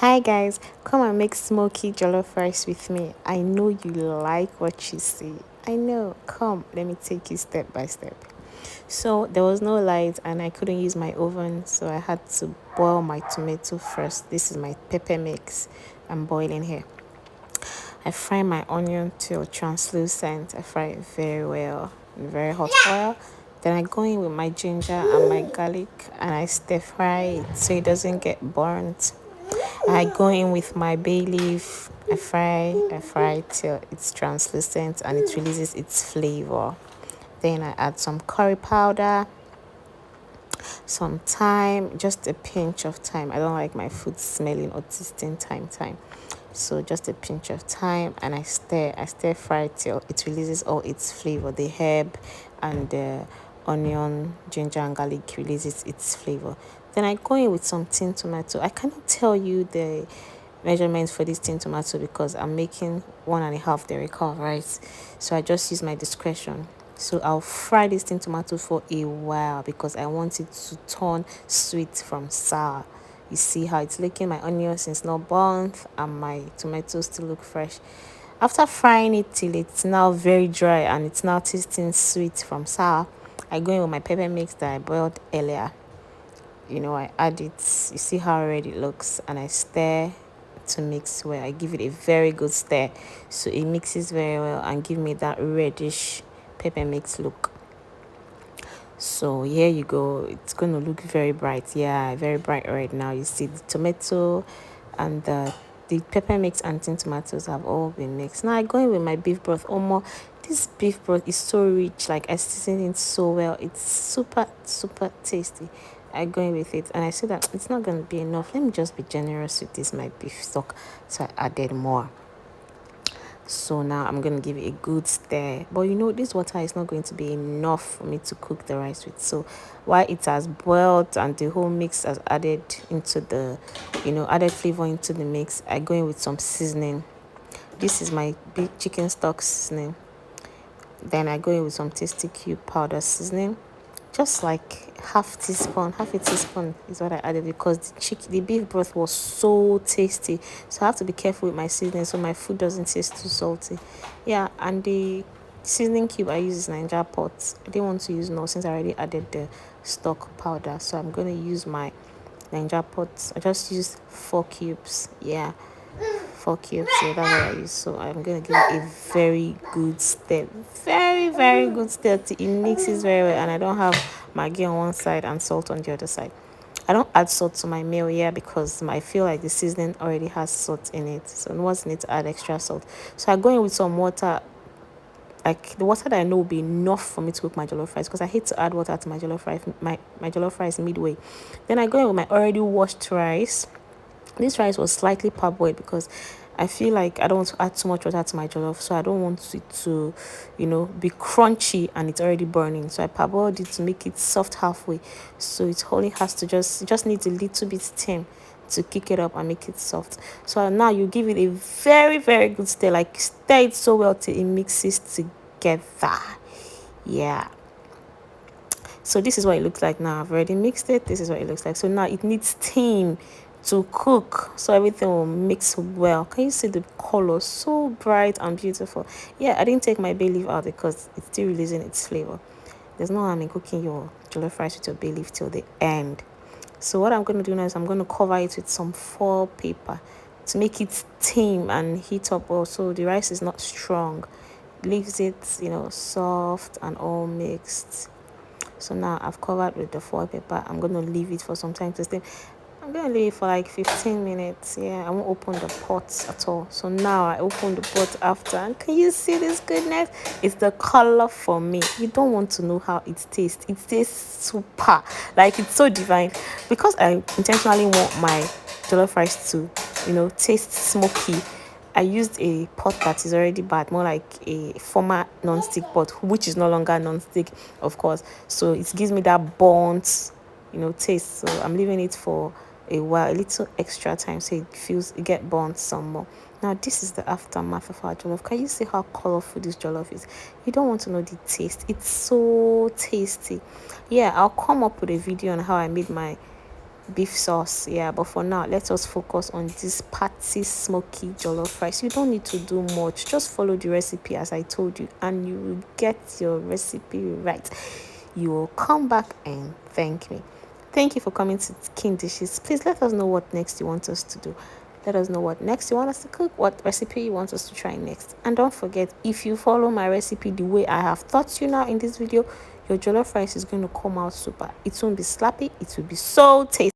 Hi guys, come and make smoky jollof rice with me. I know you like what you see. I know. Come, let me take you step by step. So there was no light and I couldn't use my oven, so I had to boil my tomato first. This is my pepper mix I'm boiling here. I fry my onion till translucent. I fry it very well in very hot oil. Then I go in with my ginger and my garlic and I stir fry it so it doesn't get burnt. I go in with my bay leaf. I fry till it's translucent and it releases its flavor. Then I add some curry powder, some thyme, just a pinch of thyme. I don't like my food smelling or tasting thyme. So just a pinch of thyme and I stir fry till it releases all its flavor. The herb and the onion, ginger and garlic releases its flavor. Then I go in with some tin tomato. I cannot tell you the measurements for this tin tomato because I'm making 1.5 derica of rice, so I just use my discretion. So I'll fry this tin tomato for a while because I want it to turn sweet from sour. You see how it's looking, my onions is not burnt and my tomatoes still look fresh. After frying it till it's now very dry and it's now tasting sweet from sour, I go in with my pepper mix that I boiled earlier. I add it. You see how red it looks, and I stir to mix well. I give it a very good stir so it mixes very well and give me that reddish pepper mix look. So here you go. It's going to look very bright. Yeah, very bright right now. You see the tomato and the pepper mix and tin tomatoes have all been mixed. Now I go in with my beef broth. This beef broth is so rich. Like I season it so well. It's super tasty. I go in with it and I see that it's not going to be enough. Let me just be generous with this my beef stock. So I added more. So now I'm going to give it a good stir. But this water is not going to be enough for me to cook the rice with. So while it has boiled and the whole mix has added into the, added flavor into the mix, I go in with some seasoning. This is my big chicken stock seasoning. Then I go in with some tasty cube powder seasoning. Just like half a teaspoon is what I added because the beef broth was so tasty. So I have to be careful with my seasoning so my food doesn't taste too salty. Yeah, and the seasoning cube I use is Naija pot. I didn't want to use Knorr since I already added the stock powder. So I'm going to use my Naija pot. I just used 4 cubes. Yeah. 4 cubes, so that's what I use. So I'm gonna give it a very good stir, very good stir till it mixes very well. And I don't have maggi on one side and salt on the other side. I don't add salt to my meal here because I feel like the seasoning already has salt in it, so no one's need to add extra salt. So I go in with some water, like the water that I know will be enough for me to cook my jollof rice because I hate to add water to my jollof rice, my jollof rice midway. Then I go in with my already washed rice. This rice was slightly parboiled because I feel like I don't want to add too much water to my jollof, so I don't want it to, be crunchy and it's already burning. So I parboiled it to make it soft halfway. So it only has to it just needs a little bit steam to kick it up and make it soft. So now you give it a very good stir, like stir it so well till it mixes together. Yeah. So this is what it looks like now. I've already mixed it. This is what it looks like. So now it needs steam to cook so everything will mix well. Can you see the color? So bright and beautiful. Yeah, I didn't take my bay leaf out because it's still releasing its flavor. There's no harm in cooking your jollof rice with your bay leaf till the end. So what I'm going to do now is I'm going to cover it with some foil paper to make it steam and heat up well so the rice is not strong. Leaves it, soft and all mixed. So now I've covered with the foil paper. I'm going to leave it for some time to steam. I'm going to leave it for like 15 minutes. Yeah, I won't open the pot at all. So now I open the pot after. And can you see this goodness? It's the color for me. You don't want to know how it tastes. It tastes super. Like it's so divine. Because I intentionally want my jollof rice to, taste smoky. I used a pot that is already bad, more like a former non-stick pot, which is no longer non-stick, of course. So it gives me that burnt, taste. So I'm leaving it for a while, a little extra time, so it get burnt some more. Now this is the aftermath of our jollof. Can you see how colorful this jollof is? You don't want to know the taste. It's so tasty. Yeah, I'll come up with a video on how I made my beef sauce. Yeah, but for now, let us focus on this patty smoky jollof rice. You don't need to do much, just follow the recipe as I told you, and you will get your recipe right. You will come back and thank me. Thank you for coming to King Dishes. Please let us know what next you want us to do. Let us know what next you want us to cook, what recipe you want us to try next. And don't forget, if you follow my recipe the way I have taught you now in this video, your jollof rice is going to come out super. It won't be slappy, it will be so tasty.